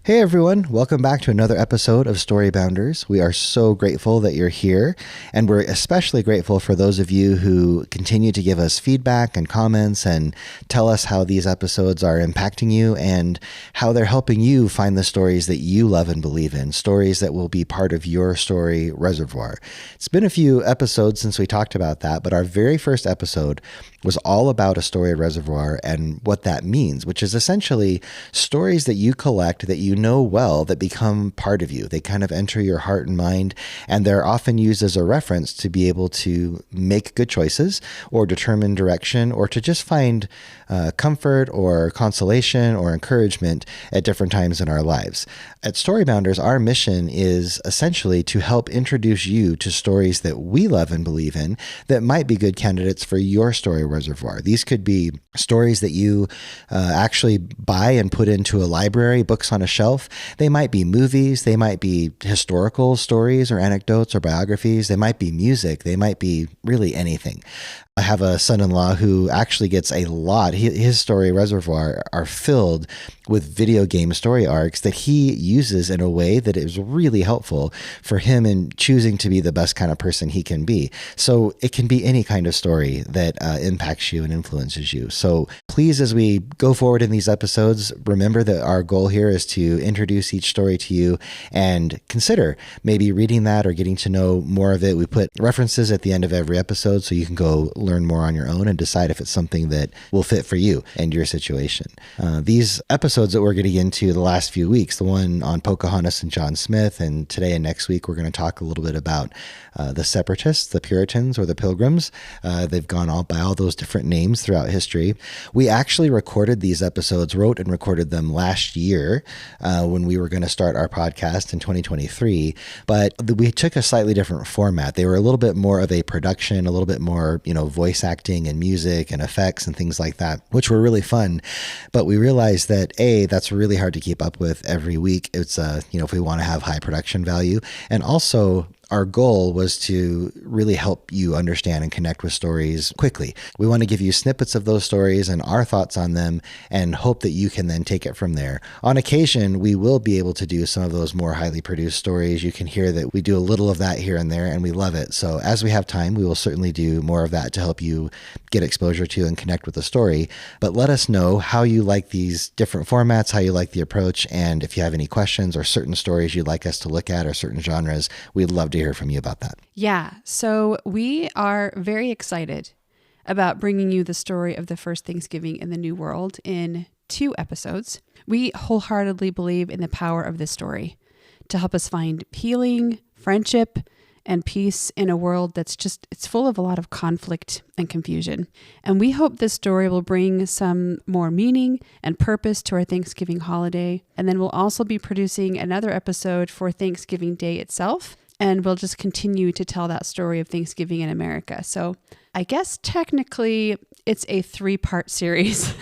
Hey everyone, welcome back to another episode of Storybounders. We are so grateful that you're here, and we're especially grateful for those of you who continue to give us feedback and comments and tell us how these episodes are impacting you and how they're helping you find the stories that you love and believe in, stories that will be part of your story reservoir. It's been a few episodes since we talked about that, but our very first episode was all about a story reservoir and what that means, which is essentially stories that you collect that you know well that become part of you. They kind of enter your heart and mind, and they're often used as a reference to be able to make good choices or determine direction or to just find comfort or consolation or encouragement at different times in our lives. At Storybounders, our mission is essentially to help introduce you to stories that we love and believe in that might be good candidates for your story reservoir. These could be stories that you actually buy and put into a library, books on a shelf. They might be movies. They might be historical stories or anecdotes or biographies. They might be music. They might be really anything. I have a son-in-law who actually gets a lot. His story reservoir are filled with video game story arcs that he uses in a way that is really helpful for him in choosing to be the best kind of person he can be. So it can be any kind of story that impacts you and influences you. So please, as we go forward in these episodes, remember that our goal here is to introduce each story to you and consider maybe reading that or getting to know more of it. We put references at the end of every episode so you can go learn more on your own and decide if it's something that will fit for you and your situation. These episodes that we're getting into the last few weeks, the one on Pocahontas and John Smith, and today and next week we're going to talk a little bit about the Separatists, the Puritans, or the Pilgrims. They've gone all by all those different names throughout history. We actually recorded these episodes, wrote and recorded them last year when we were going to start our podcast in 2023, but we took a slightly different format. They were a little bit more of a production, a little bit more, voice acting and music and effects and things like that, which were really fun. But we realized that that's really hard to keep up with every week. It's if we want to have high production value, and also our goal was to really help you understand and connect with stories quickly. We want to give you snippets of those stories and our thoughts on them and hope that you can then take it from there. On occasion, we will be able to do some of those more highly produced stories. You can hear that we do a little of that here and there, and we love it. So as we have time, we will certainly do more of that to help you get exposure to and connect with the story. But let us know how you like these different formats, how you like the approach, and if you have any questions or certain stories you'd like us to look at or certain genres, we'd love to hear from you about that. Yeah, so we are very excited about bringing you the story of the first Thanksgiving in the New World in 2 episodes. We wholeheartedly believe in the power of this story to help us find healing, friendship, and peace in a world that's it's full of a lot of conflict and confusion. And we hope this story will bring some more meaning and purpose to our Thanksgiving holiday. And then we'll also be producing another episode for Thanksgiving Day itself. And we'll just continue to tell that story of Thanksgiving in America. So I guess technically it's a 3-part series.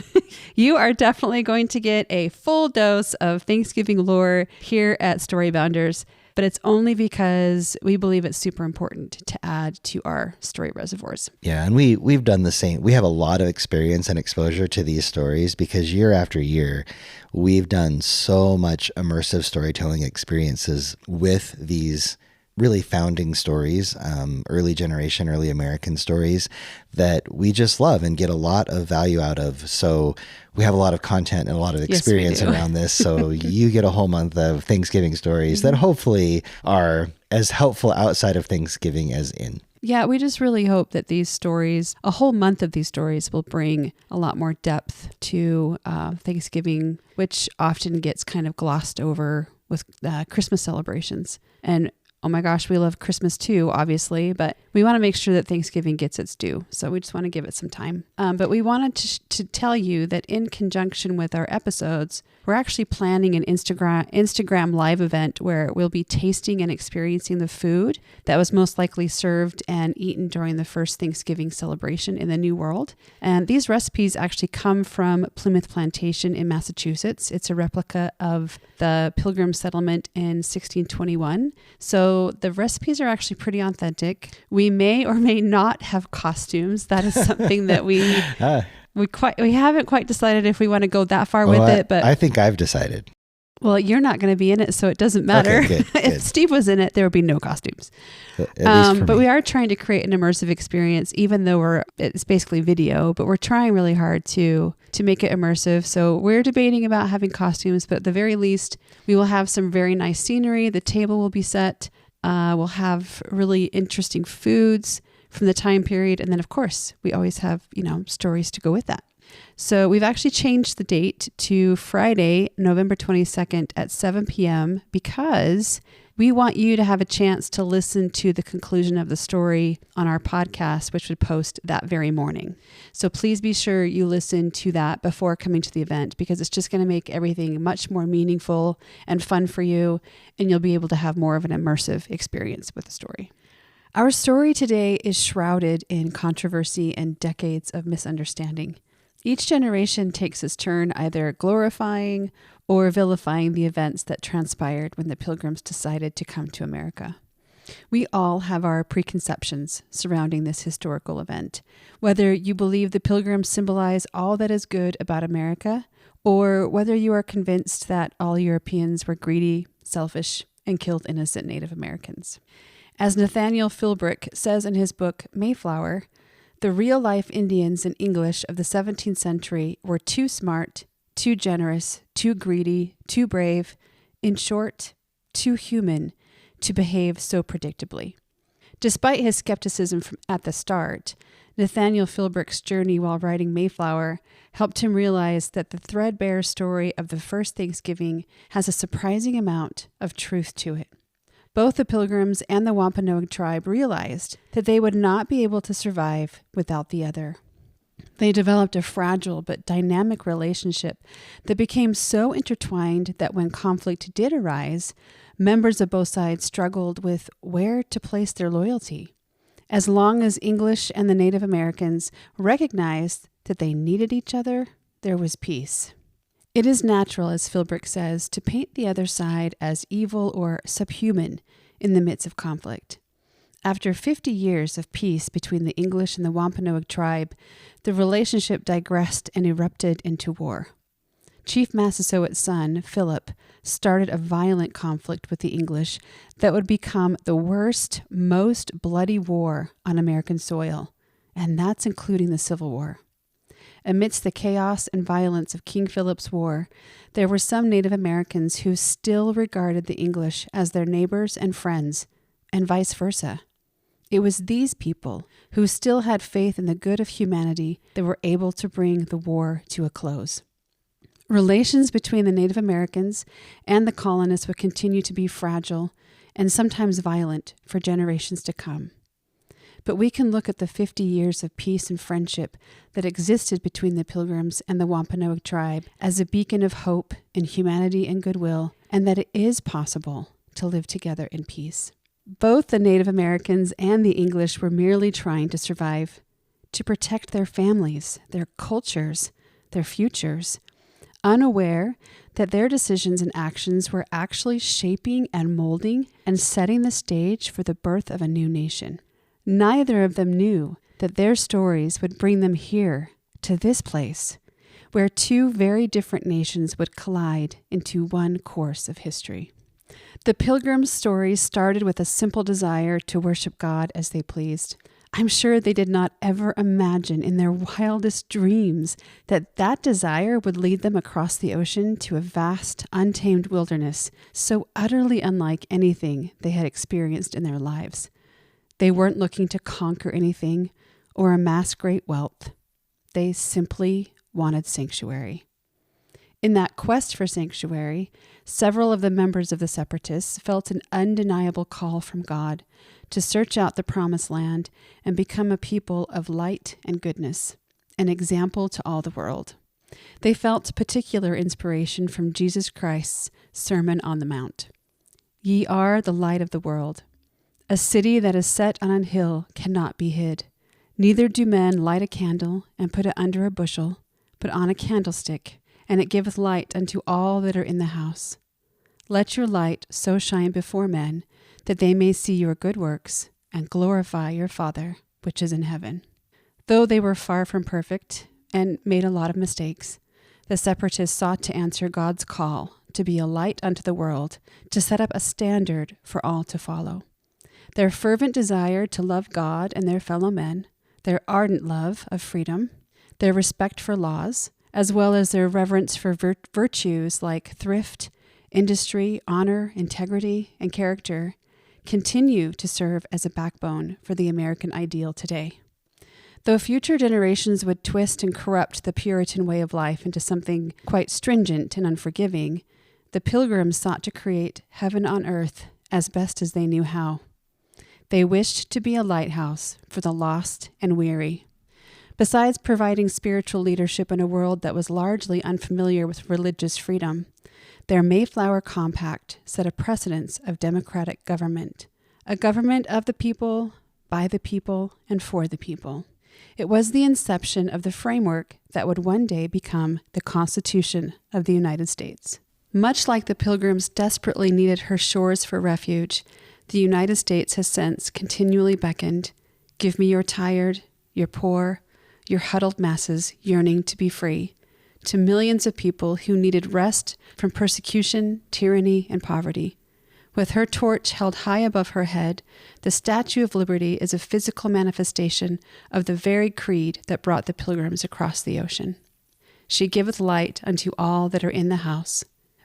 You are definitely going to get a full dose of Thanksgiving lore here at Storybounders, but it's only because we believe it's super important to add to our story reservoirs. Yeah, and we've done the same. We have a lot of experience and exposure to these stories because year after year, we've done so much immersive storytelling experiences with these really founding stories, early generation, early American stories that we just love and get a lot of value out of. So we have a lot of content and a lot of experience around this. So you get a whole month of Thanksgiving stories that hopefully are as helpful outside of Thanksgiving as in. Yeah, we just really hope that these stories, a whole month of these stories, will bring a lot more depth to Thanksgiving, which often gets kind of glossed over with Christmas celebrations. And oh my gosh, we love Christmas too, obviously, but we want to make sure that Thanksgiving gets its due. So we just want to give it some time. But we wanted to tell you that in conjunction with our episodes, we're actually planning an Instagram live event where we'll be tasting and experiencing the food that was most likely served and eaten during the first Thanksgiving celebration in the New World. And these recipes actually come from Plymouth Plantation in Massachusetts. It's a replica of the Pilgrim settlement in 1621. So the recipes are actually pretty authentic. We may or may not have costumes. That is something that we haven't quite decided if we want to go that far with it. But I think I've decided. Well, you're not going to be in it, so it doesn't matter. Okay, good. If Steve was in it, there would be no costumes. At least for But me. we are trying to create an immersive experience, even though it's basically video, but we're trying really hard to make it immersive. So we're debating about having costumes, but at the very least, we will have some very nice scenery. The table will be set. We'll have really interesting foods from the time period. And then, of course, we always have, stories to go with that. So we've actually changed the date to Friday, November 22nd at 7 p.m. because we want you to have a chance to listen to the conclusion of the story on our podcast, which would post that very morning. So please be sure you listen to that before coming to the event, because it's just going to make everything much more meaningful and fun for you, and you'll be able to have more of an immersive experience with the story. Our story today is shrouded in controversy and decades of misunderstanding. Each generation takes its turn either glorifying or vilifying the events that transpired when the Pilgrims decided to come to America. We all have our preconceptions surrounding this historical event, whether you believe the Pilgrims symbolize all that is good about America, or whether you are convinced that all Europeans were greedy, selfish, and killed innocent Native Americans. As Nathaniel Philbrick says in his book, Mayflower, the real-life Indians and English of the 17th century were too smart, too generous, too greedy, too brave, in short, too human to behave so predictably. Despite his skepticism at the start, Nathaniel Philbrick's journey while writing Mayflower helped him realize that the threadbare story of the first Thanksgiving has a surprising amount of truth to it. Both the Pilgrims and the Wampanoag tribe realized that they would not be able to survive without the other. They developed a fragile but dynamic relationship that became so intertwined that when conflict did arise, members of both sides struggled with where to place their loyalty. As long as English and the Native Americans recognized that they needed each other, there was peace. It is natural, as Philbrick says, to paint the other side as evil or subhuman in the midst of conflict. After 50 years of peace between the English and the Wampanoag tribe, the relationship digressed and erupted into war. Chief Massasoit's son, Philip, started a violent conflict with the English that would become the worst, most bloody war on American soil, and that's including the Civil War. Amidst the chaos and violence of King Philip's War, there were some Native Americans who still regarded the English as their neighbors and friends, and vice versa. It was these people who still had faith in the good of humanity that were able to bring the war to a close. Relations between the Native Americans and the colonists would continue to be fragile and sometimes violent for generations to come. But we can look at the 50 years of peace and friendship that existed between the Pilgrims and the Wampanoag tribe as a beacon of hope in humanity and goodwill, and that it is possible to live together in peace. Both the Native Americans and the English were merely trying to survive, to protect their families, their cultures, their futures, unaware that their decisions and actions were actually shaping and molding and setting the stage for the birth of a new nation. Neither of them knew that their stories would bring them here, to this place, where two very different nations would collide into one course of history. The Pilgrims' stories started with a simple desire to worship God as they pleased. I'm sure they did not ever imagine in their wildest dreams that that desire would lead them across the ocean to a vast, untamed wilderness so utterly unlike anything they had experienced in their lives. They weren't looking to conquer anything or amass great wealth. They simply wanted sanctuary. In that quest for sanctuary, several of the members of the Separatists felt an undeniable call from God to search out the promised land and become a people of light and goodness, an example to all the world. They felt particular inspiration from Jesus Christ's Sermon on the Mount. Ye are the light of the world. A city that is set on an hill cannot be hid. Neither do men light a candle and put it under a bushel, but on a candlestick, and it giveth light unto all that are in the house. Let your light so shine before men, that they may see your good works, and glorify your Father which is in heaven. Though they were far from perfect, and made a lot of mistakes, the Separatists sought to answer God's call to be a light unto the world, to set up a standard for all to follow. Their fervent desire to love God and their fellow men, their ardent love of freedom, their respect for laws, as well as their reverence for virtues like thrift, industry, honor, integrity, and character, continue to serve as a backbone for the American ideal today. Though future generations would twist and corrupt the Puritan way of life into something quite stringent and unforgiving, the Pilgrims sought to create heaven on earth as best as they knew how. They wished to be a lighthouse for the lost and weary. Besides providing spiritual leadership in a world that was largely unfamiliar with religious freedom, their Mayflower Compact set a precedence of democratic government, a government of the people, by the people, and for the people. It was the inception of the framework that would one day become the Constitution of the United States. Much like the Pilgrims desperately needed her shores for refuge, the United States has since continually beckoned, "Give me your tired, your poor, your huddled masses yearning to be free," to millions of people who needed rest from persecution, tyranny, and poverty. With her torch held high above her head, the Statue of Liberty is a physical manifestation of the very creed that brought the Pilgrims across the ocean. She giveth light unto all that are in the house.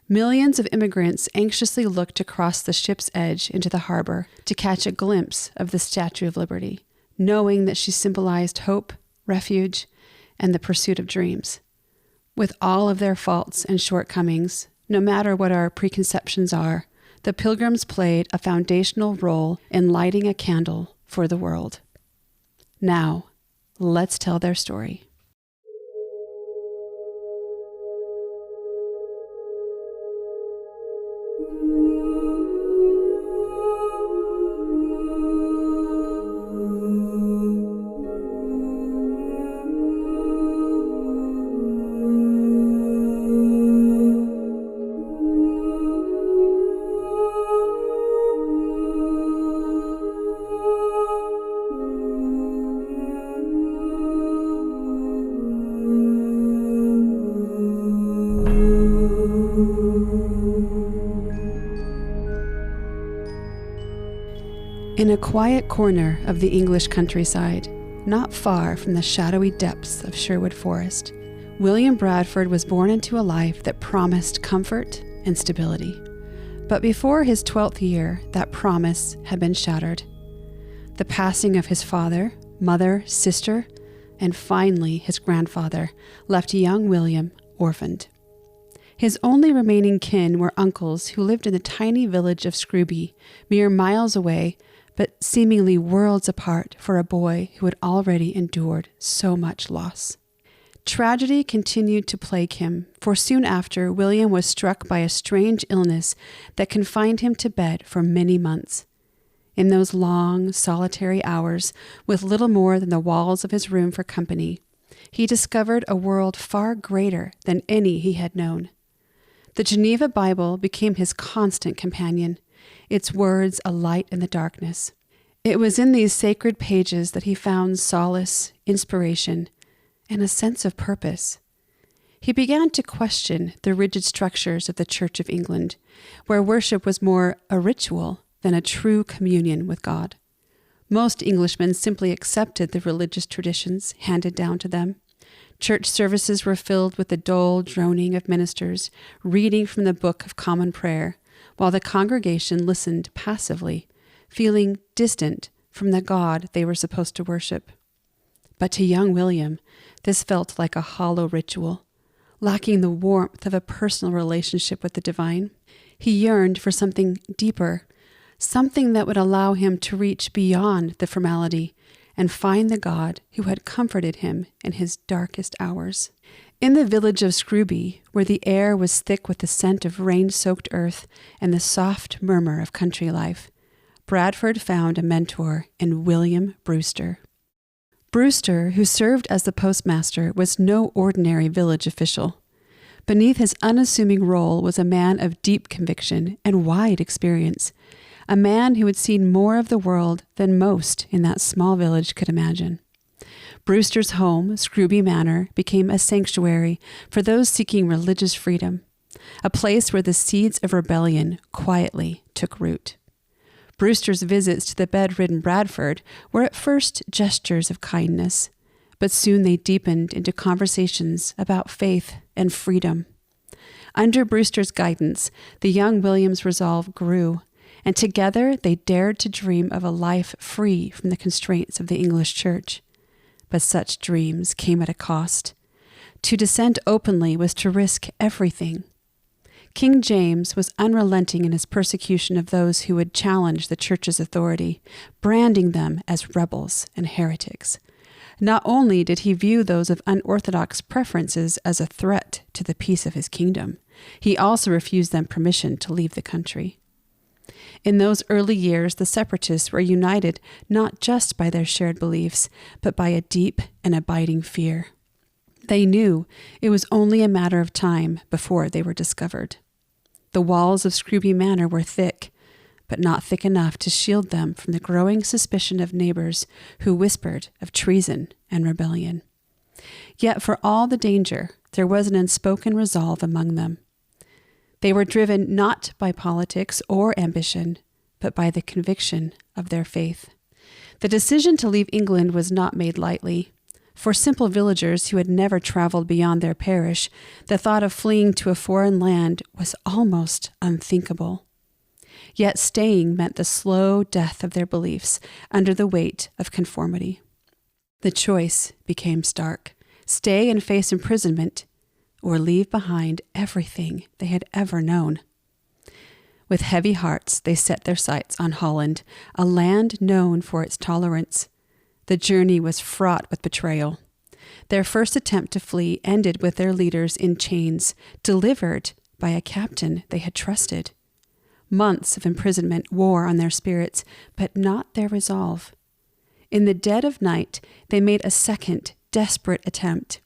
Millions of immigrants anxiously looked across the ship's edge into the harbor to catch a glimpse of the Statue of Liberty, knowing that she symbolized hope, refuge, and the pursuit of dreams. With all of their faults and shortcomings, no matter what our preconceptions are, the Pilgrims played a foundational role in lighting a candle for the world. Now, let's tell their story. In a quiet corner of the English countryside, not far from the shadowy depths of Sherwood Forest, William Bradford was born into a life that promised comfort and stability. But before his 12th year, that promise had been shattered. The passing of his father, mother, sister, and finally his grandfather left young William orphaned. His only remaining kin were uncles who lived in the tiny village of Scrooby, mere miles away, but seemingly worlds apart for a boy who had already endured so much loss. Tragedy continued to plague him, for soon after, William was struck by a strange illness that confined him to bed for many months. In those long, solitary hours, with little more than the walls of his room for company, he discovered a world far greater than any he had known. The Geneva Bible became his constant companion, its words a light in the darkness. It was in these sacred pages that he found solace, inspiration, and a sense of purpose. He began to question the rigid structures of the Church of England, where worship was more a ritual than a true communion with God. Most Englishmen simply accepted the religious traditions handed down to them. Church services were filled with the dull droning of ministers reading from the Book of Common Prayer, while the congregation listened passively, feeling distant from the God they were supposed to worship. But to young William, this felt like a hollow ritual, lacking the warmth of a personal relationship with the divine. He yearned for something deeper, something that would allow him to reach beyond the formality and find the God who had comforted him in his darkest hours. In the village of Scrooby, where the air was thick with the scent of rain-soaked earth and the soft murmur of country life, Bradford found a mentor in William Brewster. Brewster, who served as the postmaster, was no ordinary village official. Beneath his unassuming role was a man of deep conviction and wide experience, a man who had seen more of the world than most in that small village could imagine. Brewster's home, Scrooby Manor, became a sanctuary for those seeking religious freedom. a place where the seeds of rebellion quietly took root. Brewster's visits to the bedridden Bradford were at first gestures of kindness, but soon they deepened into conversations about faith and freedom. Under Brewster's guidance, the young Williams' resolve grew, and together they dared to dream of a life free from the constraints of the English Church. But such dreams came at a cost. To dissent openly was to risk everything. King James was unrelenting in his persecution of those who would challenge the Church's authority, branding them as rebels and heretics. Not only did he view those of unorthodox preferences as a threat to the peace of his kingdom, he also refused them permission to leave the country. In those early years, the Separatists were united not just by their shared beliefs, but by a deep and abiding fear. They knew it was only a matter of time before they were discovered. The walls of Scrooby Manor were thick, but not thick enough to shield them from the growing suspicion of neighbors who whispered of treason and rebellion. Yet for all the danger, there was an unspoken resolve among them. They were driven not by politics or ambition, but by the conviction of their faith. The decision to leave England was not made lightly. For simple villagers who had never traveled beyond their parish, the thought of fleeing to a foreign land was almost unthinkable. Yet staying meant the slow death of their beliefs under the weight of conformity. The choice became stark: stay and face imprisonment, or leave behind everything they had ever known. With heavy hearts, they set their sights on Holland, a land known for its tolerance. The journey was fraught with betrayal. Their first attempt to flee ended with their leaders in chains, delivered by a captain they had trusted. Months of imprisonment wore on their spirits, but not their resolve. In the dead of night, they made a second, desperate attempt.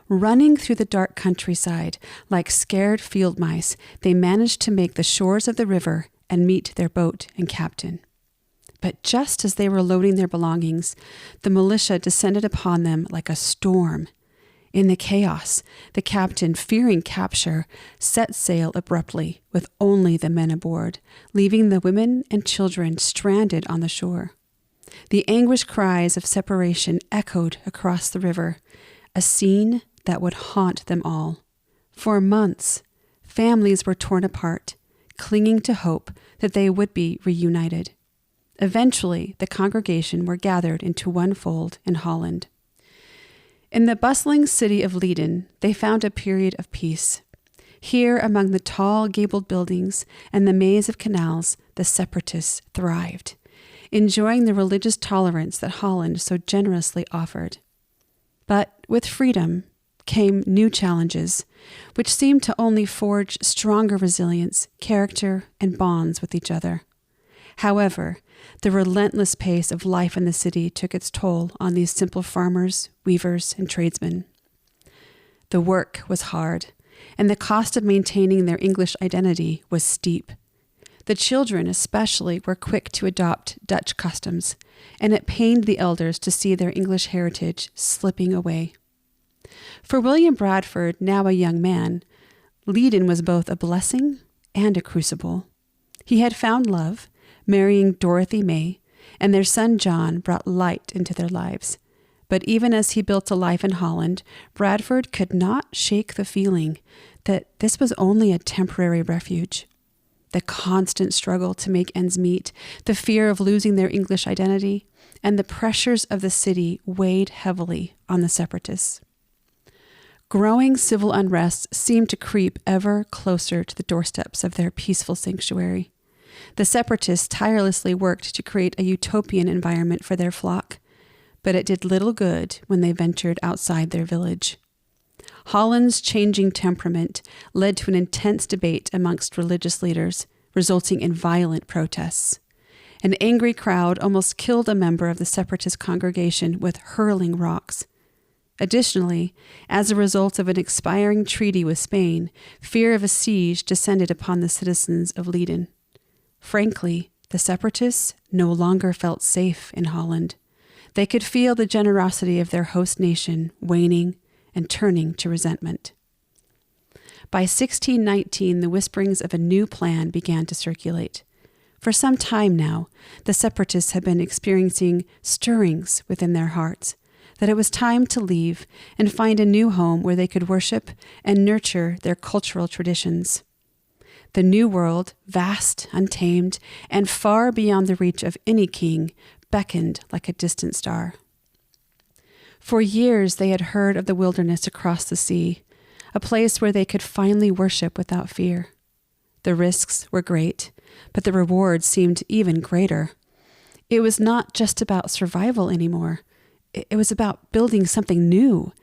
Running through the dark countryside, like scared field mice, they managed to make the shores of the river and meet their boat and captain. But just as they were loading their belongings, the militia descended upon them like a storm. In the chaos, the captain, fearing capture, set sail abruptly with only the men aboard, leaving the women and children stranded on the shore. The anguished cries of separation echoed across the river, a scene that would haunt them all. For months, families were torn apart, clinging to hope that they would be reunited. Eventually, the congregation were gathered into one fold in Holland. In the bustling city of Leiden, they found a period of peace. Here, among the tall gabled buildings and the maze of canals, the Separatists thrived, enjoying the religious tolerance that Holland so generously offered. But with freedom came new challenges, which seemed to only forge stronger resilience, character, and bonds with each other. However, the relentless pace of life in the city took its toll on these simple farmers, weavers, and tradesmen. The work was hard, and the cost of maintaining their English identity was steep. The children especially were quick to adopt Dutch customs, and it pained the elders to see their English heritage slipping away. For William Bradford, now a young man, Leiden was both a blessing and a crucible. He had found love, marrying Dorothy May, and their son John brought light into their lives. But even as he built a life in Holland, Bradford could not shake the feeling that this was only a temporary refuge. The constant struggle to make ends meet, the fear of losing their English identity, and the pressures of the city weighed heavily on the Separatists. Growing civil unrest seemed to creep ever closer to the doorsteps of their peaceful sanctuary. The Separatists tirelessly worked to create a utopian environment for their flock, but it did little good when they ventured outside their village. Holland's changing temperament led to an intense debate amongst religious leaders, resulting in violent protests. An angry crowd almost killed a member of the Separatist congregation with hurling rocks. Additionally, as a result of an expiring treaty with Spain, fear of a siege descended upon the citizens of Leiden. Frankly, the Separatists no longer felt safe in Holland. They could feel the generosity of their host nation waning and turning to resentment. By 1619, the whisperings of a new plan began to circulate. For some time now, the separatists had been experiencing stirrings within their hearts, that it was time to leave and find a new home where they could worship and nurture their cultural traditions. The New World, vast, untamed, and far beyond the reach of any king, beckoned like a distant star. For years they had heard of the wilderness across the sea, a place where they could finally worship without fear. The risks were great, but the rewards seemed even greater. It was not just about survival anymore. It was about building something new,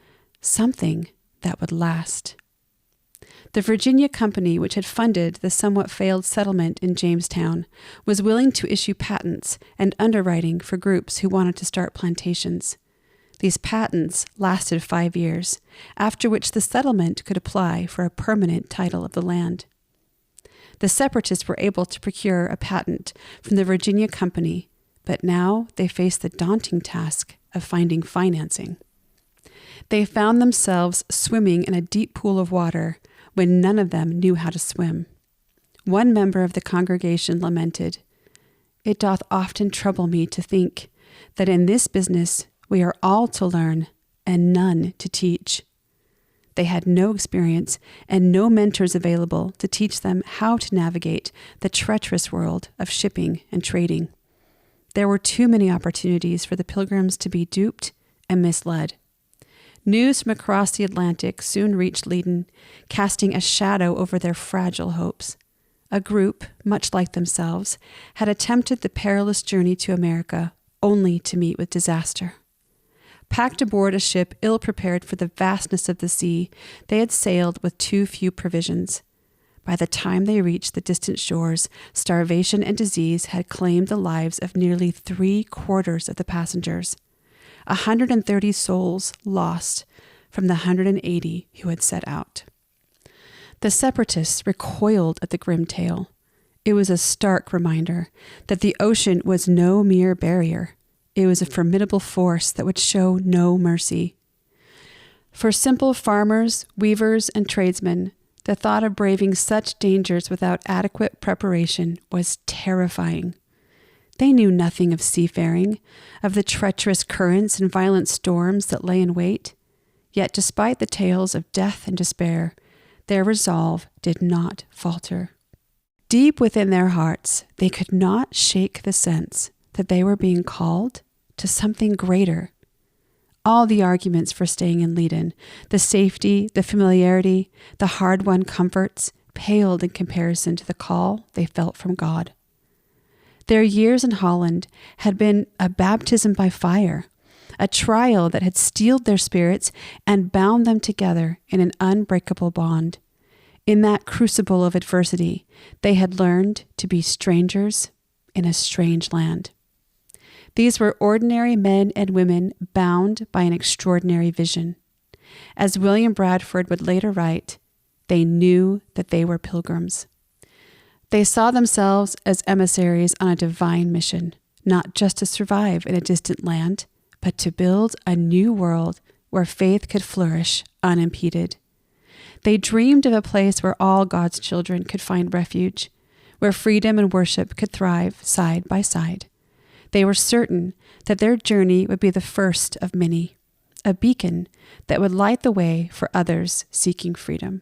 something that would last. The Virginia Company, which had funded the somewhat failed settlement in Jamestown, was willing to issue patents and underwriting for groups who wanted to start plantations. These patents lasted 5 years, after which the settlement could apply for a permanent title of the land. The separatists were able to procure a patent from the Virginia Company, but now they faced the daunting task of finding financing. They found themselves swimming in a deep pool of water when none of them knew how to swim. One member of the congregation lamented, "It doth often trouble me to think that in this business we are all to learn and none to teach." They had no experience and no mentors available to teach them how to navigate the treacherous world of shipping and trading. There were too many opportunities for the Pilgrims to be duped and misled. News from across the Atlantic soon reached Leiden, casting a shadow over their fragile hopes. A group, much like themselves, had attempted the perilous journey to America, only to meet with disaster. Packed aboard a ship ill-prepared for the vastness of the sea, they had sailed with too few provisions. By the time they reached the distant shores, starvation and disease had claimed the lives of nearly 3/4 of the passengers. 130 souls lost from the 180 who had set out. The separatists recoiled at the grim tale. It was a stark reminder that the ocean was no mere barrier. It was a formidable force that would show no mercy. For simple farmers, weavers, and tradesmen, the thought of braving such dangers without adequate preparation was terrifying. They knew nothing of seafaring, of the treacherous currents and violent storms that lay in wait. Yet despite the tales of death and despair, their resolve did not falter. Deep within their hearts, they could not shake the sense that they were being called to something greater. All the arguments for staying in Leiden, the safety, the familiarity, the hard-won comforts, paled in comparison to the call they felt from God. Their years in Holland had been a baptism by fire, a trial that had steeled their spirits and bound them together in an unbreakable bond. In that crucible of adversity, they had learned to be strangers in a strange land. These were ordinary men and women bound by an extraordinary vision. As William Bradford would later write, they knew that they were pilgrims. They saw themselves as emissaries on a divine mission, not just to survive in a distant land, but to build a new world where faith could flourish unimpeded. They dreamed of a place where all God's children could find refuge, where freedom and worship could thrive side by side. They were certain that their journey would be the first of many, a beacon that would light the way for others seeking freedom.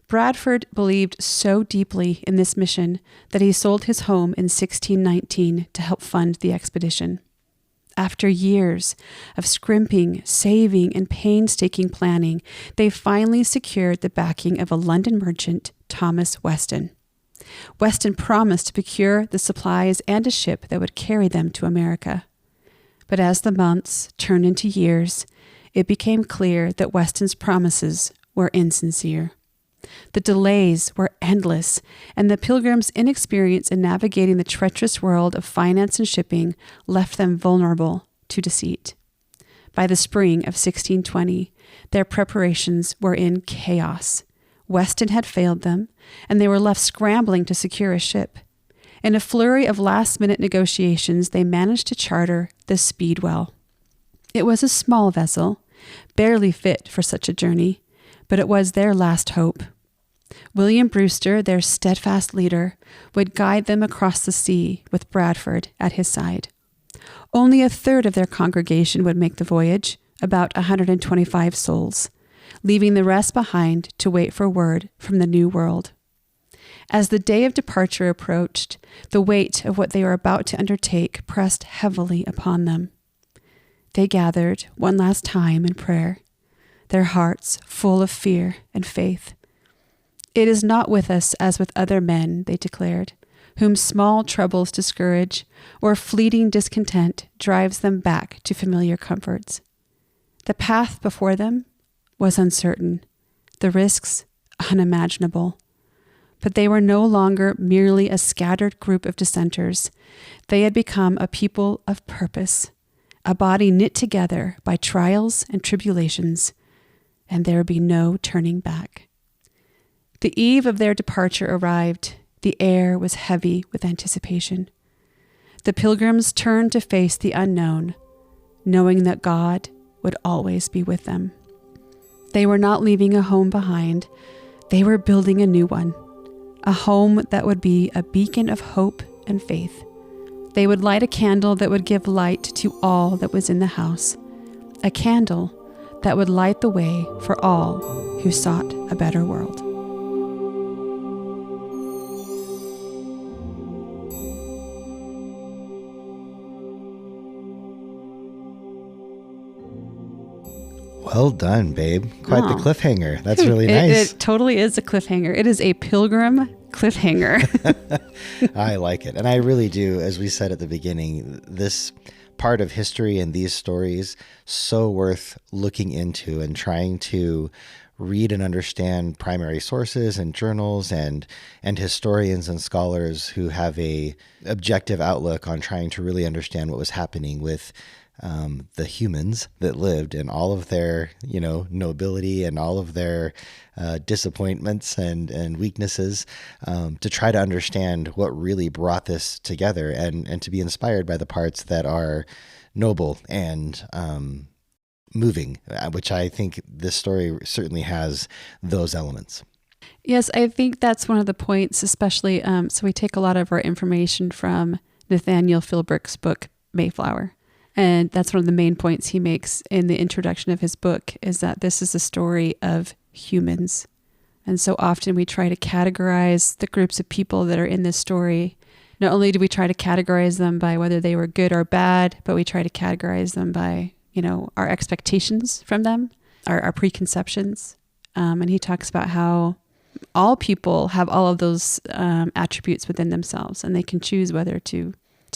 Bradford believed so deeply in this mission that he sold his home in 1619 to help fund the expedition. After years of scrimping, saving, and painstaking planning, they finally secured the backing of a London merchant, Thomas Weston. Weston promised to procure the supplies and a ship that would carry them to America. But as the months turned into years, it became clear that Weston's promises were insincere. The delays were endless, and the Pilgrims' inexperience in navigating the treacherous world of finance and shipping left them vulnerable to deceit. By the spring of 1620, their preparations were in chaos. Weston had failed them, and they were left scrambling to secure a ship. In a flurry of last-minute negotiations, they managed to charter the Speedwell. It was a small vessel, barely fit for such a journey, but it was their last hope, William Brewster, their steadfast leader, would guide them across the sea with Bradford at his side. Only a third of their congregation would make the voyage, about 125 souls, leaving the rest behind to wait for word from the New World. As the day of departure approached, the weight of what they were about to undertake pressed heavily upon them. They gathered one last time in prayer, their hearts full of fear and faith. "It is not with us as with other men," they declared, "whom small troubles discourage, or fleeting discontent drives them back to familiar comforts." The path before them was uncertain, the risks unimaginable. But they were no longer merely a scattered group of dissenters. They had become a people of purpose, a body knit together by trials and tribulations, and there would be no turning back. The eve of their departure arrived. The air was heavy with anticipation. The pilgrims turned to face the unknown, knowing that God would always be with them. They were not leaving a home behind. They were building a new one, a home that would be a beacon of hope and faith. They would light a candle that would give light to all that was in the house, a candle that would light the way for all who sought a better world. Well done, babe. Quite the cliffhanger. That's really nice. It totally is a cliffhanger. It is a pilgrim cliffhanger. I like it. And I really do, as we said at the beginning, this part of history and these stories, so worth looking into and trying to read and understand primary sources and journals and historians and scholars who have a objective outlook on trying to really understand what was happening with the humans that lived and all of their, nobility and all of their disappointments and weaknesses, to try to understand what really brought this together and to be inspired by the parts that are noble and moving, which I think this story certainly has those elements. Yes, I think that's one of the points, especially, so we take a lot of our information from Nathaniel Philbrick's book, Mayflower. And that's one of the main points he makes in the introduction of his book, is that this is a story of humans. And so often we try to categorize the groups of people that are in this story. Not only do we try to categorize them by whether they were good or bad, but we try to categorize them by, our expectations from them, our preconceptions. And he talks about how all people have all of those attributes within themselves, and they can choose whether to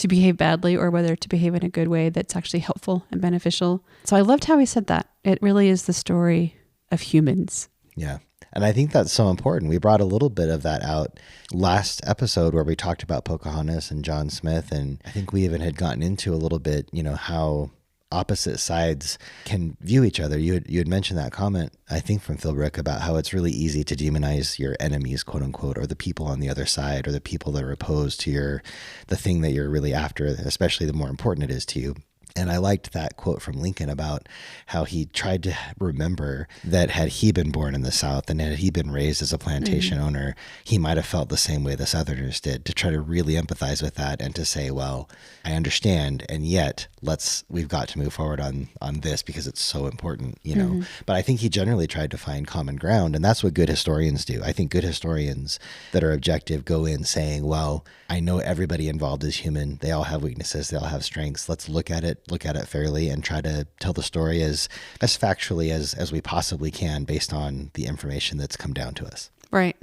behave badly or whether to behave in a good way that's actually helpful and beneficial. So I loved how he said that. It really is the story of humans. Yeah. And I think that's so important. We brought a little bit of that out last episode where we talked about Pocahontas and John Smith. And I think we even had gotten into a little bit, how opposite sides can view each other. You had mentioned that comment, I think, from Philbrick about how it's really easy to demonize your enemies, quote unquote, or the people on the other side, or the people that are opposed to the thing that you're really after, especially the more important it is to you. And I liked that quote from Lincoln about how he tried to remember that had he been born in the South and had he been raised as a plantation owner, he might have felt the same way the Southerners did, to try to really empathize with that and to say, well, I understand, and yet we've got to move forward on this because it's so important, But I think he generally tried to find common ground, and that's what good historians do. I think good historians that are objective go in saying, well, I know everybody involved is human. They all have weaknesses. They all have strengths. Let's look at it fairly and try to tell the story as factually as we possibly can based on the information that's come down to us. Right.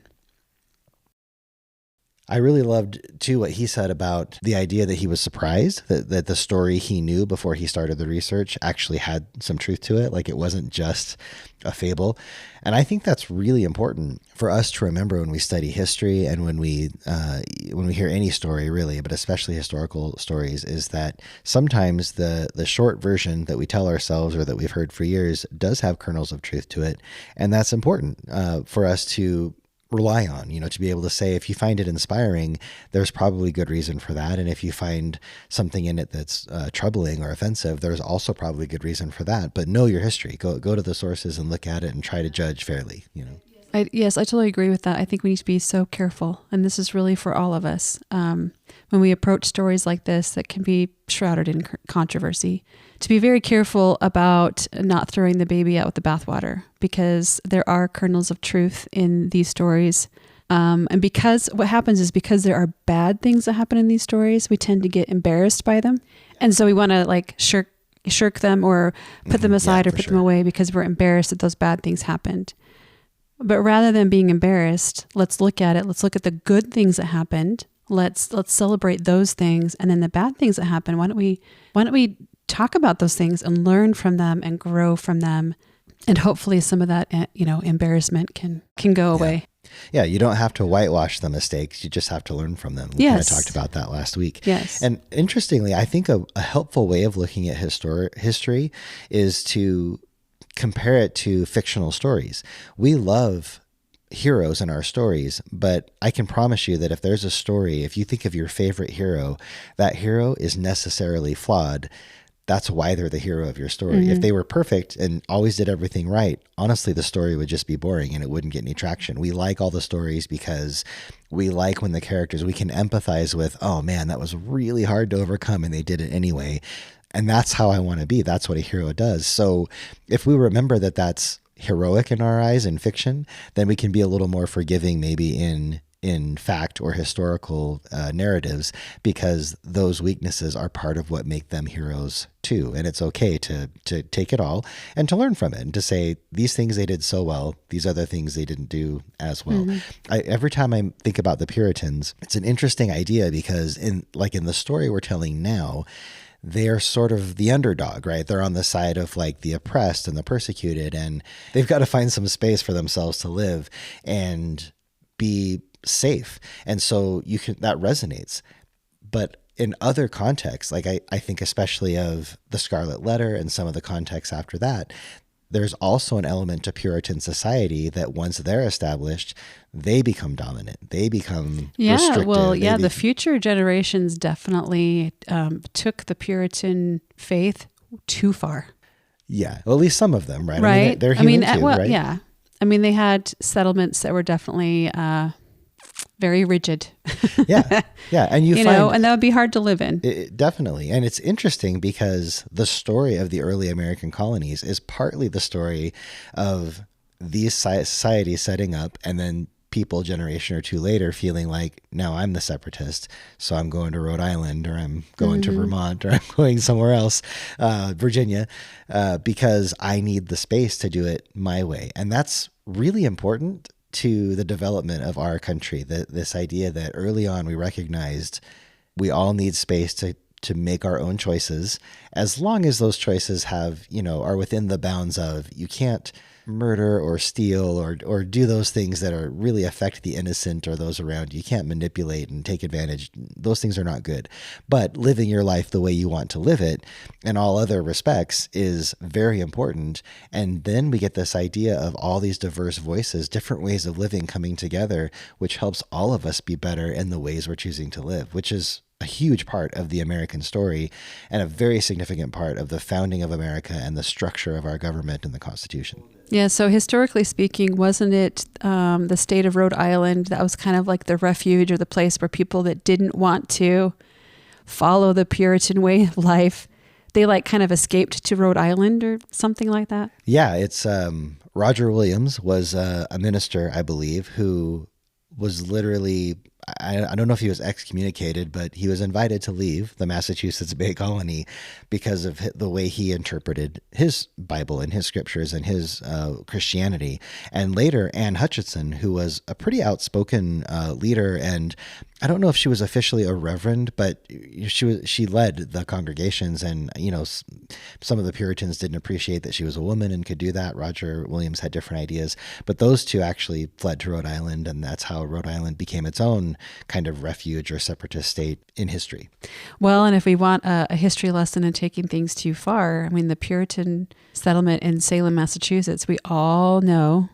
I really loved, too, what he said about the idea that he was surprised that the story he knew before he started the research actually had some truth to it. Like, it wasn't just a fable. And I think that's really important for us to remember when we study history and when we hear any story, really, but especially historical stories, is that sometimes the short version that we tell ourselves or that we've heard for years does have kernels of truth to it. And that's important for us to rely on, to be able to say, if you find it inspiring, there's probably good reason for that. And if you find something in it that's troubling or offensive, there's also probably good reason for that. But know your history. Go to the sources and look at it and try to judge fairly, Yes, I totally agree with that. I think we need to be so careful, and this is really for all of us. When we approach stories like this that can be shrouded in controversy, to be very careful about not throwing the baby out with the bathwater, because there are kernels of truth in these stories. And because what happens is, because there are bad things that happen in these stories, we tend to get embarrassed by them. And so we want to like shirk them or put them aside or put them away because we're embarrassed that those bad things happened. But rather than being embarrassed, let's look at it. Let's look at the good things that happened. Let's celebrate those things. And then the bad things that happen, why don't we talk about those things and learn from them and grow from them? And hopefully some of that, embarrassment can go away. Yeah, you don't have to whitewash the mistakes. You just have to learn from them. We kind of talked about that last week. Yes. And interestingly, I think a helpful way of looking at history is to compare it to fictional stories. We love heroes in our stories, but I can promise you that if there's a story, if you think of your favorite hero, that hero is necessarily flawed. That's why they're the hero of your story. Mm-hmm. If they were perfect and always did everything right, honestly, the story would just be boring and it wouldn't get any traction. We like all the stories because we like when the characters we can empathize with, oh man, that was really hard to overcome and they did it anyway. And that's how I want to be. That's what a hero does. So if we remember that that's heroic in our eyes in fiction, then we can be a little more forgiving maybe in fact or historical narratives, because those weaknesses are part of what make them heroes too. And it's okay to take it all and to learn from it and to say, these things they did so well, these other things they didn't do as well. Mm-hmm. Every time I think about the Puritans, it's an interesting idea because in the story we're telling now, they're sort of the underdog, right? They're on the side of like the oppressed and the persecuted, and they've got to find some space for themselves to live and be safe. And so that resonates. But in other contexts, like I think especially of the Scarlet Letter and some of the contexts after that, there's also an element to Puritan society that once they're established, they become dominant. They become restricted. Well, the future generations definitely took the Puritan faith too far. Yeah, well, at least some of them, right? Right. I mean, they're human too, right? Yeah. I mean, they had settlements that were definitely very rigid. Yeah. And and that would be hard to live in. Definitely. And it's interesting because the story of the early American colonies is partly the story of these societies setting up and then people a generation or two later feeling like, now I'm the separatist, so I'm going to Rhode Island or I'm going to Vermont or I'm going somewhere else, Virginia, because I need the space to do it my way. And that's really important to the development of our country, this idea that early on we recognized we all need space to make our own choices, as long as those choices are within the bounds of, you can't murder or steal or do those things that are really affect the innocent or those around you. You can't manipulate and take advantage. Those things are not good. But living your life the way you want to live it in all other respects is very important. And then we get this idea of all these diverse voices, different ways of living coming together, which helps all of us be better in the ways we're choosing to live, which is a huge part of the American story and a very significant part of the founding of America and the structure of our government and the Constitution. Yeah, so historically speaking, wasn't it the state of Rhode Island that was kind of like the refuge or the place where people that didn't want to follow the Puritan way of life, they like kind of escaped to Rhode Island or something like that? Yeah, it's Roger Williams was a minister, I believe, who was literally, I don't know if he was excommunicated, but he was invited to leave the Massachusetts Bay Colony because of the way he interpreted his Bible and his scriptures and his Christianity. And later, Anne Hutchinson, who was a pretty outspoken leader, and I don't know if she was officially a reverend, but she led the congregations, and some of the Puritans didn't appreciate that she was a woman and could do that. Roger Williams had different ideas, but those two actually fled to Rhode Island, and that's how Rhode Island became its own kind of refuge or separatist state in history. Well, and if we want a history lesson in taking things too far, I mean, the Puritan settlement in Salem, Massachusetts, we all know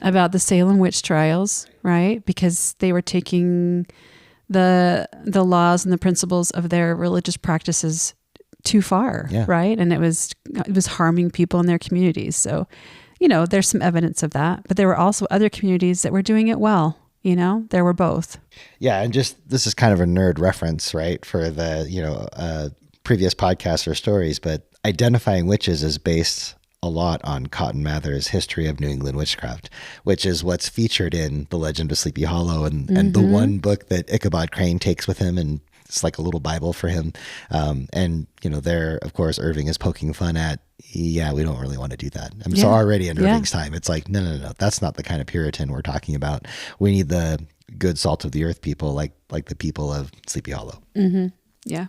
about the Salem witch trials, right? Because they were taking the laws and the principles of their religious practices too far, right? And it was harming people in their communities. So there's some evidence of that, but there were also other communities that were doing it well. There were both. Yeah. And this is kind of a nerd reference, right? For the, previous podcasts or stories, but identifying witches is based a lot on Cotton Mather's History of New England Witchcraft, which is what's featured in The Legend of Sleepy Hollow and the one book that Ichabod Crane takes with him, and it's like a little Bible for him. There, of course, Irving is poking fun at, we don't really want to do that. So already in Irving's time, it's like, no, that's not the kind of Puritan we're talking about. We need the good salt of the earth people, like the people of Sleepy Hollow. Mm-hmm. Yeah.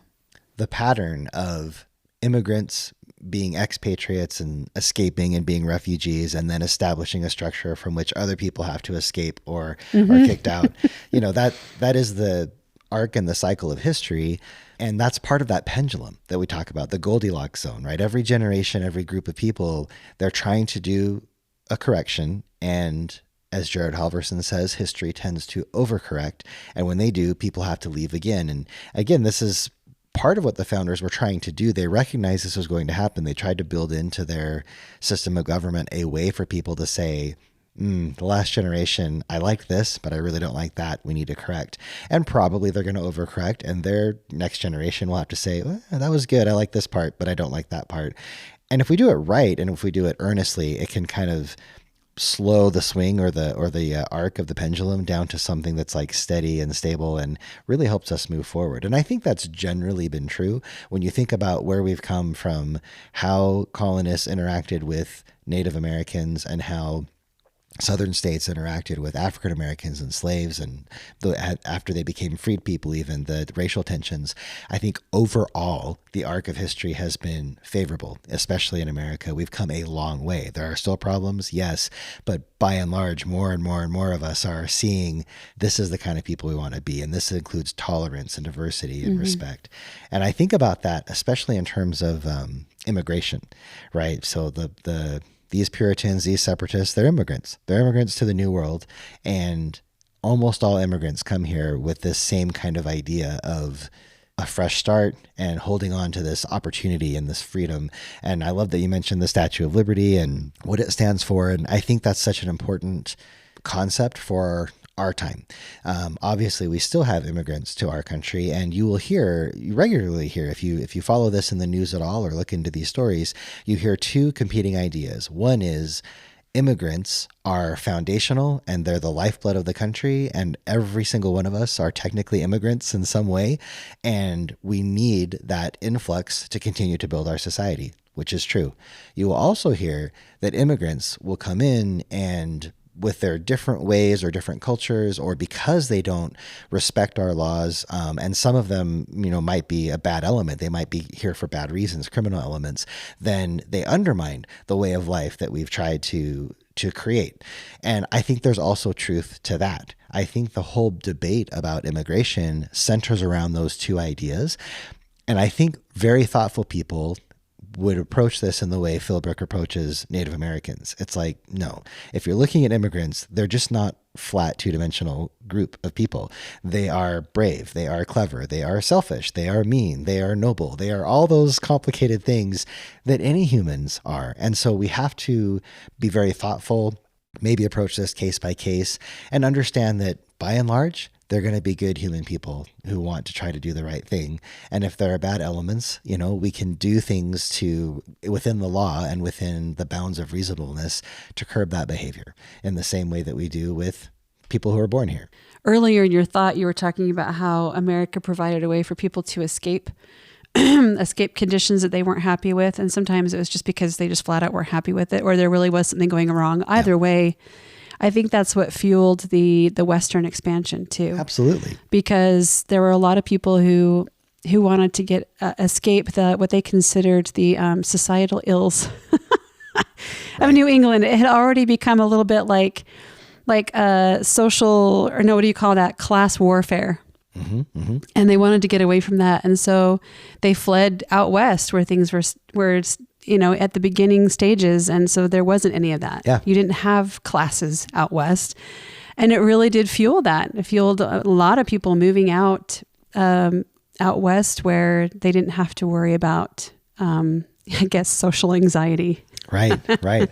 The pattern of immigrants being expatriates and escaping and being refugees and then establishing a structure from which other people have to escape or are kicked out. That is the arc and the cycle of history. And that's part of that pendulum that we talk about, the Goldilocks zone, right? Every generation, every group of people, they're trying to do a correction. And as Jared Halverson says, history tends to overcorrect. And when they do, people have to leave again. And again, this is part of what the founders were trying to do. They recognized this was going to happen. They tried to build into their system of government a way for people to say, the last generation, I like this, but I really don't like that. We need to correct. And probably they're going to overcorrect, and their next generation will have to say, that was good. I like this part, but I don't like that part. And if we do it right, and if we do it earnestly, it can kind of slow the swing or the arc of the pendulum down to something that's like steady and stable and really helps us move forward. And I think that's generally been true when you think about where we've come from, how colonists interacted with Native Americans and how Southern states interacted with African Americans and slaves, and after they became freed people, even the racial tensions. I think overall, the arc of history has been favorable, especially in America. We've come a long way. There are still problems, yes, but by and large, more and more and more of us are seeing this is the kind of people we want to be, and this includes tolerance and diversity and respect. And I think about that, especially in terms of immigration, right? So these Puritans, these separatists, they're immigrants. They're immigrants to the New World. And almost all immigrants come here with this same kind of idea of a fresh start and holding on to this opportunity and this freedom. And I love that you mentioned the Statue of Liberty and what it stands for. And I think that's such an important concept for our time. Obviously, we still have immigrants to our country, and you regularly hear, if you follow this in the news at all or look into these stories, you hear two competing ideas. One is immigrants are foundational and they're the lifeblood of the country, and every single one of us are technically immigrants in some way, and we need that influx to continue to build our society, which is true. You will also hear that immigrants will come in and with their different ways or different cultures, or because they don't respect our laws, and some of them, might be a bad element. They might be here for bad reasons, criminal elements. Then they undermine the way of life that we've tried to create. And I think there's also truth to that. I think the whole debate about immigration centers around those two ideas. And I think very thoughtful people would approach this in the way Philbrook approaches Native Americans. It's like, no, if you're looking at immigrants, they're just not flat two-dimensional group of people. They are brave, they are clever, they are selfish, they are mean, they are noble, they are all those complicated things that any humans are. And so we have to be very thoughtful, maybe approach this case by case, and understand that by and large, they're going to be good human people who want to try to do the right thing. And if there are bad elements, we can do things within the law and within the bounds of reasonableness to curb that behavior in the same way that we do with people who are born here. Earlier in your thought, you were talking about how America provided a way for people to escape conditions that they weren't happy with. And sometimes it was just because they just flat out weren't happy with it, or there really was something going wrong. Either way, I think that's what fueled the Western expansion too. Absolutely. Because there were a lot of people who wanted to escape what they considered the societal ills of New England. It had already become a little bit like social, or no, what do you call that? Class warfare. Mm-hmm, mm-hmm. And they wanted to get away from that. And so they fled out west where things were at the beginning stages. And so there wasn't any of that. Yeah. You didn't have classes out west. And it really did fuel that. It fueled a lot of people moving out west where they didn't have to worry about, social anxiety. Right, right.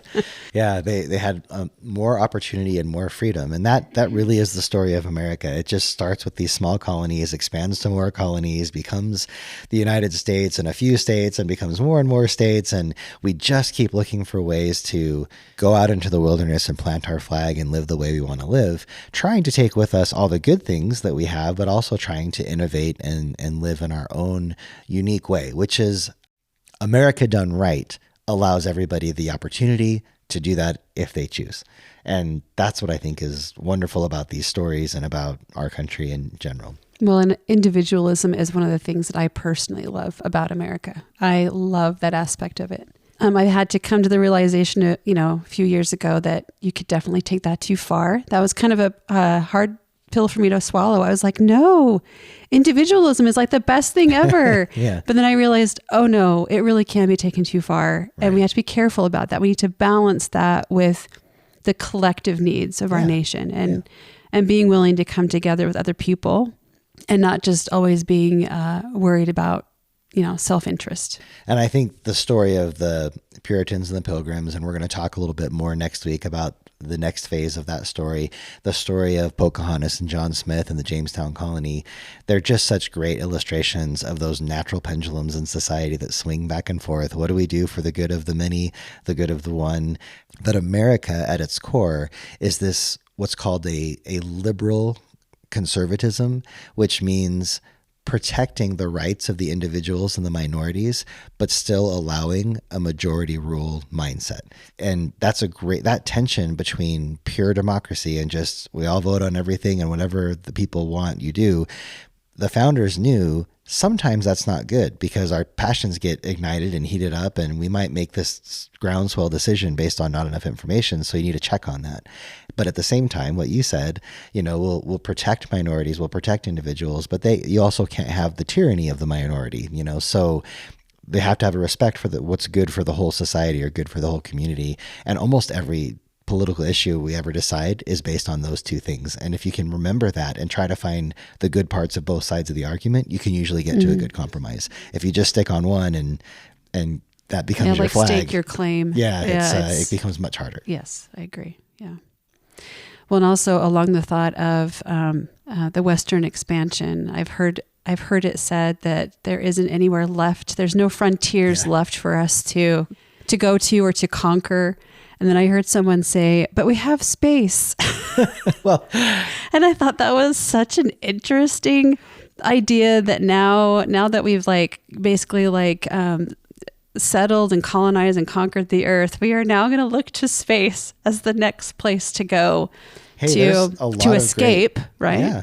Yeah, they had more opportunity and more freedom. And that really is the story of America. It just starts with these small colonies, expands to more colonies, becomes the United States and a few states, and becomes more and more states. And we just keep looking for ways to go out into the wilderness and plant our flag and live the way we want to live, trying to take with us all the good things that we have, but also trying to innovate and live in our own unique way, which is America done right allows everybody the opportunity to do that if they choose. And that's what I think is wonderful about these stories and about our country in general. Well, and individualism is one of the things that I personally love about America. I love that aspect of it. I had to come to the realization, a few years ago that you could definitely take that too far. That was kind of a hard pill for me to swallow. I was like, no, individualism is like the best thing ever. Yeah. But then I realized, oh no, it really can be taken too far. Right. And we have to be careful about that. We need to balance that with the collective needs of our nation and being willing to come together with other people and not just always being worried about, self-interest. And I think the story of the Puritans and the Pilgrims, and we're going to talk a little bit more next week about the next phase of that story, the story of Pocahontas and John Smith and the Jamestown colony, they're just such great illustrations of those natural pendulums in society that swing back and forth. What do we do for the good of the many, the good of the one? That America at its core is this, what's called a liberal conservatism, which means protecting the rights of the individuals and the minorities, but still allowing a majority rule mindset. And that's that tension between pure democracy and just, we all vote on everything and whatever the people want, you do. The founders knew sometimes that's not good because our passions get ignited and heated up, and we might make this groundswell decision based on not enough information. So you need to check on that. But at the same time, what you said, we'll protect minorities, we'll protect individuals, but you also can't have the tyranny of the minority, so they have to have a respect for what's good for the whole society or good for the whole community. And almost every political issue we ever decide is based on those two things. And if you can remember that and try to find the good parts of both sides of the argument, you can usually get to a good compromise. If you just stick on one and that becomes your flag. Stake your claim. It becomes much harder. Yes, I agree. Yeah. Well, and also along the thought of the Western expansion, I've heard it said that there isn't anywhere left. There's no frontiers left for us to go to or to conquer. And then I heard someone say, but we have space. Well, and I thought that was such an interesting idea that now that we've basically settled and colonized and conquered the earth, we are now going to look to space as the next place to go to escape, right? Yeah.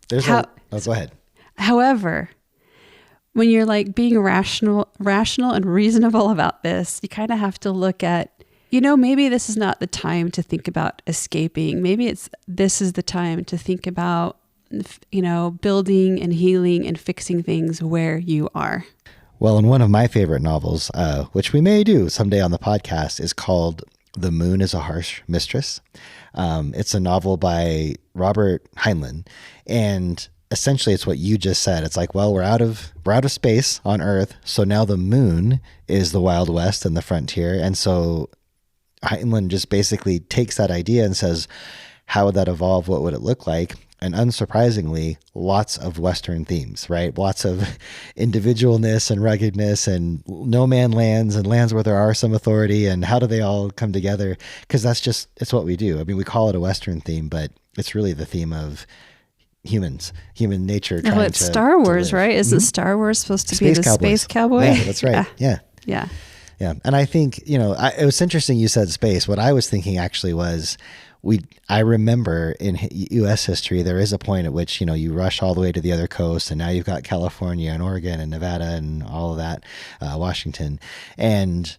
Go ahead. However, when you're like being rational and reasonable about this, you kind of have to look at, maybe this is not the time to think about escaping. Maybe this is the time to think about, building and healing and fixing things where you are. Well, and one of my favorite novels, which we may do someday on the podcast, is called The Moon is a Harsh Mistress. It's a novel by Robert Heinlein. And essentially it's what you just said. It's like, well, we're out of space on Earth. So now the moon is the Wild West and the frontier. And so Heinlein just basically takes that idea and says, how would that evolve? What would it look like? And unsurprisingly, lots of Western themes, right? Lots of individualness and ruggedness and no man lands and lands where there are some authority, and how do they all come together? Because it's what we do. I mean, we call it a Western theme, but it's really the theme of human nature. Well, it's Star Wars, right? Isn't Star Wars supposed to be the space cowboy? Yeah, that's right. Yeah. Yeah. And I think, it was interesting you said space. What I was thinking actually was, I remember in U.S. history, there is a point at which, you rush all the way to the other coast, and now you've got California and Oregon and Nevada and all of that, Washington. And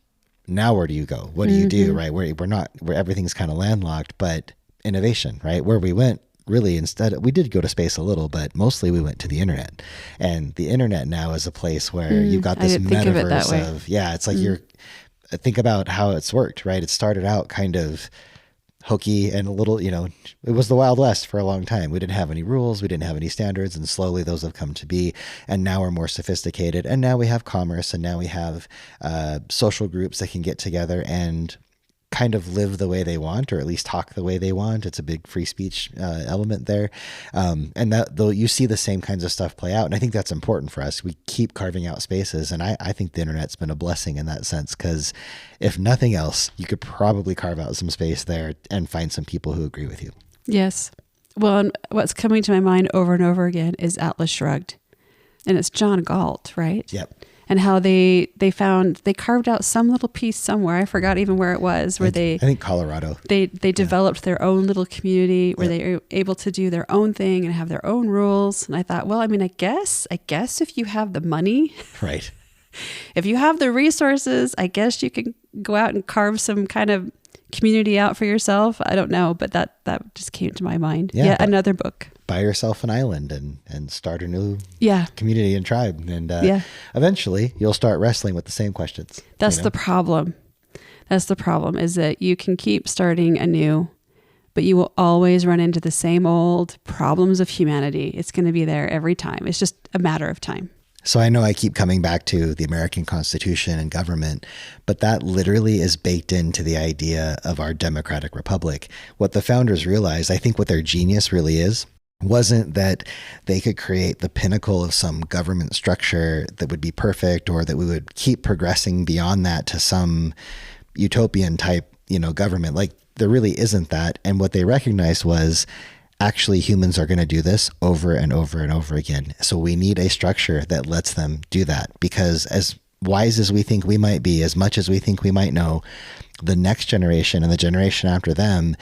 now where do you go? What do you do, right? Where everything's kind of landlocked, but innovation, right? Where we went, really, we did go to space a little, but mostly we went to the internet. And the internet now is a place where you've got this metaverse of, it's like think about how it's worked, right? It started out kind of hokey and a little, it was the Wild West for a long time. We didn't have any rules. We didn't have any standards. And slowly those have come to be. And now we're more sophisticated. And now we have commerce. And now we have social groups that can get together and kind of live the way they want, or at least talk the way they want. It's a big free speech element there. And that, though, you see the same kinds of stuff play out. And I think that's important for us. We keep carving out spaces. And I think the internet's been a blessing in that sense, because if nothing else, you could probably carve out some space there and find some people who agree with you. Yes. Well, and what's coming to my mind over and over again is Atlas Shrugged. And it's John Galt, right? Yep. And how they carved out some little piece somewhere. I forgot even where it was, where I think Colorado. They developed their own little community where they were able to do their own thing and have their own rules. And I thought, well, I mean, I guess if you have the money, right? If you have the resources, I guess you can go out and carve some kind of community out for yourself. I don't know, but that just came to my mind. Yeah, another book. Buy yourself an island and start a new community and tribe. And eventually you'll start wrestling with the same questions. That's the problem. That's the problem, is that you can keep starting anew, but you will always run into the same old problems of humanity. It's going to be there every time. It's just a matter of time. So I know I keep coming back to the American Constitution and government, but that literally is baked into the idea of our democratic republic. What the founders realized, I think what their genius really is, wasn't that they could create the pinnacle of some government structure that would be perfect, or that we would keep progressing beyond that to some utopian type, government. Like, there really isn't that. And what they recognized was, actually, humans are going to do this over and over and over again. So we need a structure that lets them do that, because as wise as we think we might be, as much as we think we might know, the next generation and the generation after them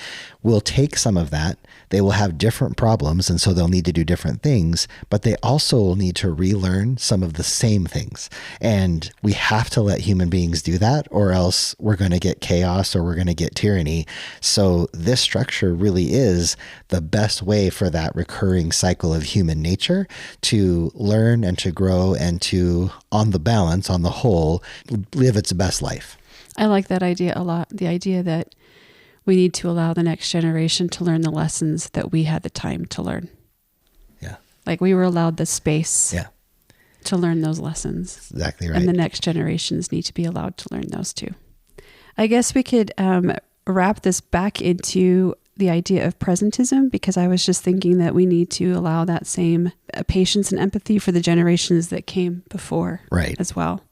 will take some of that. They will have different problems, and so they'll need to do different things, but they also will need to relearn some of the same things. And we have to let human beings do that, or else we're going to get chaos, or we're going to get tyranny. So this structure really is the best way for that recurring cycle of human nature to learn and to grow and to, on the balance, on the whole, live its best life. I like that idea a lot. The idea that we need to allow the next generation to learn the lessons that we had the time to learn. Yeah. Like, we were allowed the space to learn those lessons. Exactly right. And the next generations need to be allowed to learn those too. I guess we could wrap this back into the idea of presentism, because I was just thinking that we need to allow that same patience and empathy for the generations that came before as well.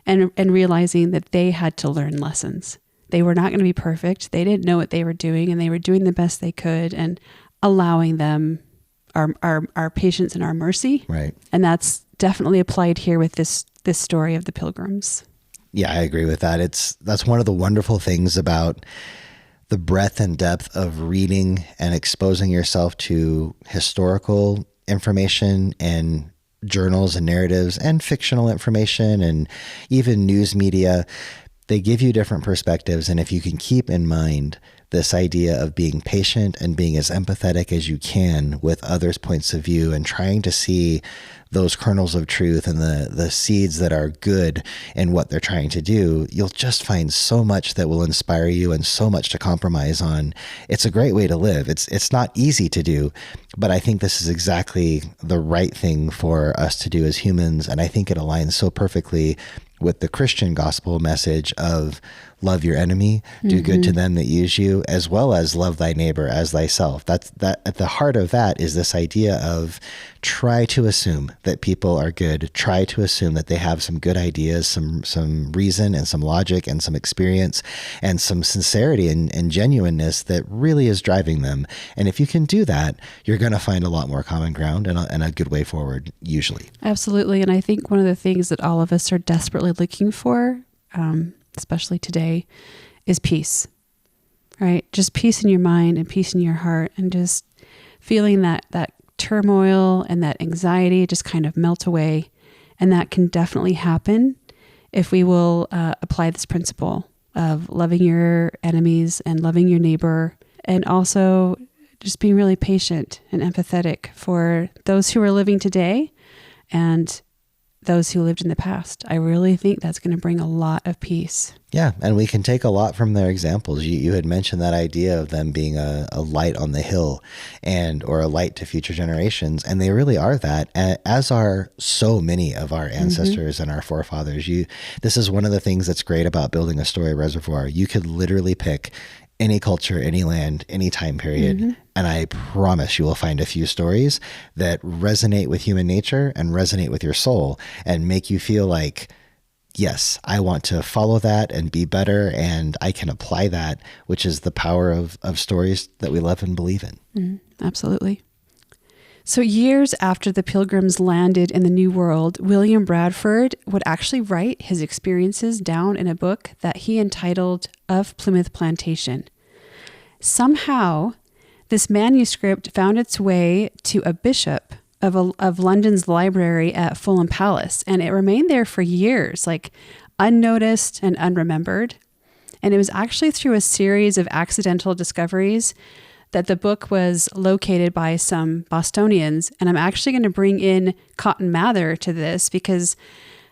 And realizing that they had to learn lessons. They were not going to be perfect. They didn't know what they were doing, and they were doing the best they could, and allowing them our patience and our mercy. Right. And that's definitely applied here with this story of the Pilgrims. Yeah, I agree with that. That's one of the wonderful things about the breadth and depth of reading and exposing yourself to historical information and journals and narratives and fictional information and even news media. They give you different perspectives. And if you can keep in mind this idea of being patient and being as empathetic as you can with others' points of view, and trying to see those kernels of truth and the seeds that are good in what they're trying to do, you'll just find so much that will inspire you and so much to compromise on. It's a great way to live. It's not easy to do, but I think this is exactly the right thing for us to do as humans. And I think it aligns so perfectly with the Christian gospel message of love your enemy, do good to them that use you, as well as love thy neighbor as thyself. That at the heart of that is this idea of try to assume that people are good, try to assume that they have some good ideas, some reason and some logic and some experience and some sincerity and genuineness that really is driving them. And if you can do that, you're going to find a lot more common ground and a good way forward, usually. Absolutely. And I think one of the things that all of us are desperately looking for, especially today, is peace, right? Just peace in your mind and peace in your heart, and just feeling that turmoil and that anxiety just kind of melt away. And that can definitely happen if we will apply this principle of loving your enemies and loving your neighbor, and also just being really patient and empathetic for those who are living today, and those who lived in the past. I really think that's going to bring a lot of peace. Yeah, and we can take a lot from their examples. You had mentioned that idea of them being a light on the hill or a light to future generations, and they really are that, as are so many of our ancestors and our forefathers. This is one of the things that's great about building a story reservoir. You could literally pick any culture, any land, any time period, and I promise you will find a few stories that resonate with human nature and resonate with your soul and make you feel like, yes, I want to follow that and be better, and I can apply that, which is the power of stories that we love and believe in. Absolutely. So years after the Pilgrims landed in the New World, William Bradford would actually write his experiences down in a book that he entitled Of Plymouth Plantation. Somehow, this manuscript found its way to a bishop of London's library at Fulham Palace, and it remained there for years, like unnoticed and unremembered. And it was actually through a series of accidental discoveries that the book was located by some Bostonians. And I'm actually going to bring in Cotton Mather to this because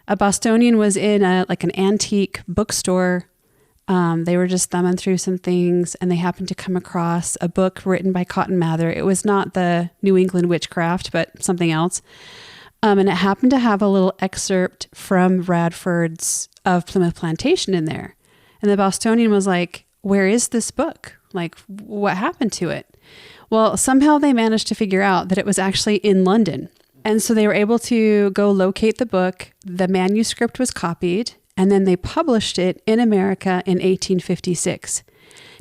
a Bostonian was in an antique bookstore. They were just thumbing through some things and they happened to come across a book written by Cotton Mather. It was not the New England Witchcraft, but something else. And it happened to have a little excerpt from Bradford's Of Plymouth Plantation in there. And the Bostonian was like, where is this book? Like, what happened to it? Well, somehow they managed to figure out that it was actually in London. And so they were able to go locate the book. The manuscript was copied, and then they published it in America in 1856.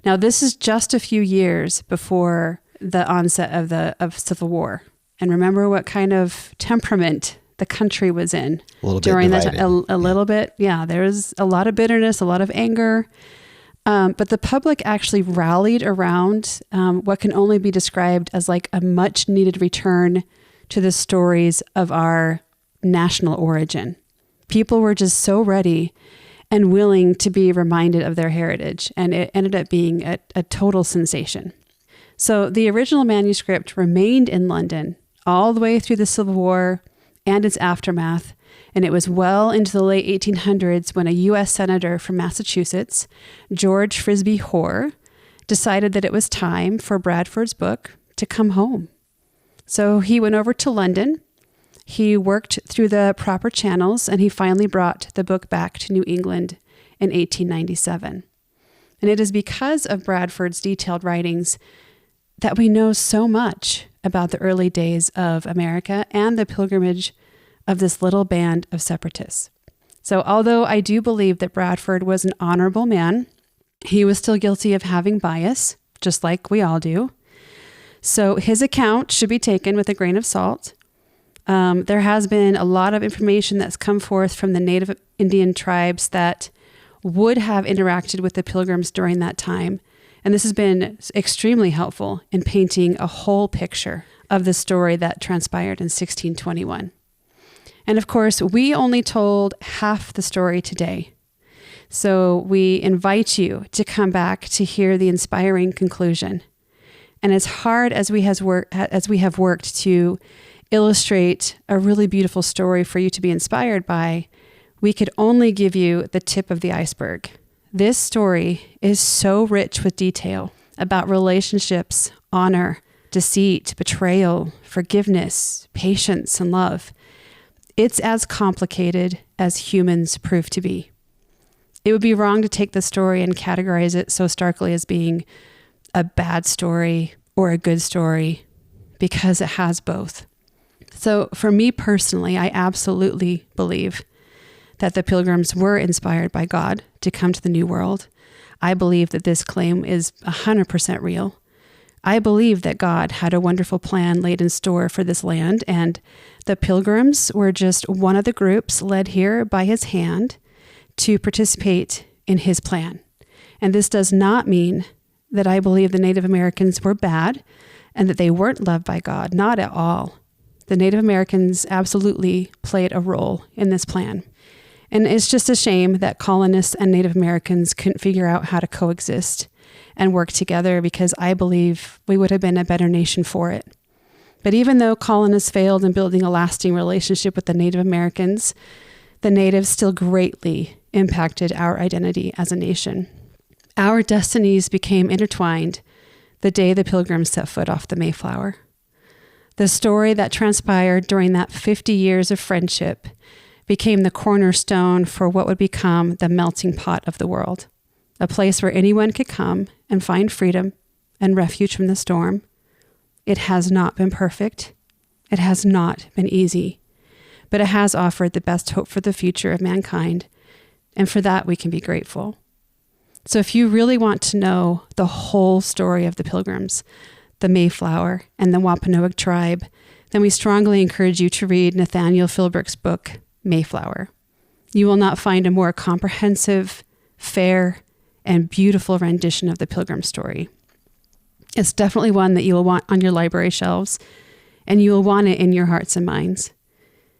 Now, this is just a few years before the onset of Civil War. And remember what kind of temperament the country was in during that time. A little bit. Yeah, there was a lot of bitterness, a lot of anger. But the public actually rallied around what can only be described as like a much needed return to the stories of our national origin. People were just so ready and willing to be reminded of their heritage, and it ended up being a total sensation. So the original manuscript remained in London all the way through the Civil War and its aftermath. And it was well into the late 1800s when a U.S. Senator from Massachusetts, George Frisbee Hoar, decided that it was time for Bradford's book to come home. So he went over to London. He worked through the proper channels, and he finally brought the book back to New England in 1897. And it is because of Bradford's detailed writings that we know so much about the early days of America and the pilgrimage of this little band of separatists. So although I do believe that Bradford was an honorable man, he was still guilty of having bias, just like we all do. So his account should be taken with a grain of salt. There has been a lot of information that's come forth from the Native Indian tribes that would have interacted with the Pilgrims during that time. And this has been extremely helpful in painting a whole picture of the story that transpired in 1621. And of course, we only told half the story today. So we invite you to come back to hear the inspiring conclusion. And as hard as we have worked to illustrate a really beautiful story for you to be inspired by, we could only give you the tip of the iceberg. This story is so rich with detail about relationships, honor, deceit, betrayal, forgiveness, patience, and love. It's as complicated as humans prove to be. It would be wrong to take the story and categorize it so starkly as being a bad story or a good story, because it has both. So for me personally, I absolutely believe that the Pilgrims were inspired by God to come to the New World. I believe that this claim is 100% real. I believe that God had a wonderful plan laid in store for this land, and the Pilgrims were just one of the groups led here by his hand to participate in his plan. And this does not mean that I believe the Native Americans were bad and that they weren't loved by God. Not at all. The Native Americans absolutely played a role in this plan. And it's just a shame that colonists and Native Americans couldn't figure out how to coexist and work together, because I believe we would have been a better nation for it. But even though colonists failed in building a lasting relationship with the Native Americans, the natives still greatly impacted our identity as a nation. Our destinies became intertwined the day the Pilgrims set foot off the Mayflower. The story that transpired during that 50 years of friendship became the cornerstone for what would become the melting pot of the world, a place where anyone could come and find freedom and refuge from the storm. It has not been perfect. It has not been easy, but it has offered the best hope for the future of mankind, and for that we can be grateful. So if you really want to know the whole story of the Pilgrims, the Mayflower, and the Wampanoag tribe, then we strongly encourage you to read Nathaniel Philbrick's book, Mayflower. You will not find a more comprehensive, fair, and beautiful rendition of the Pilgrim story. It's definitely one that you will want on your library shelves, and you will want it in your hearts and minds.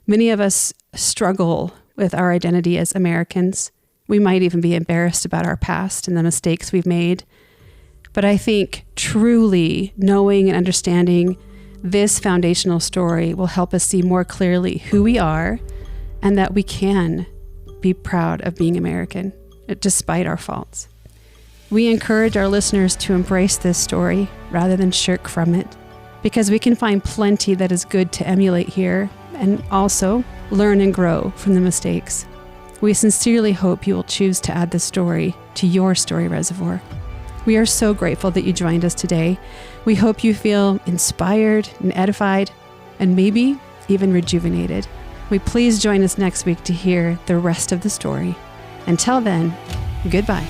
Many of us struggle with our identity as Americans. We might even be embarrassed about our past and the mistakes we've made. But I think truly knowing and understanding this foundational story will help us see more clearly who we are and that we can be proud of being American, despite our faults. We encourage our listeners to embrace this story rather than shirk from it, because we can find plenty that is good to emulate here and also learn and grow from the mistakes. We sincerely hope you will choose to add this story to your story reservoir. We are so grateful that you joined us today. We hope you feel inspired and edified and maybe even rejuvenated. Please join us next week to hear the rest of the story. Until then, goodbye.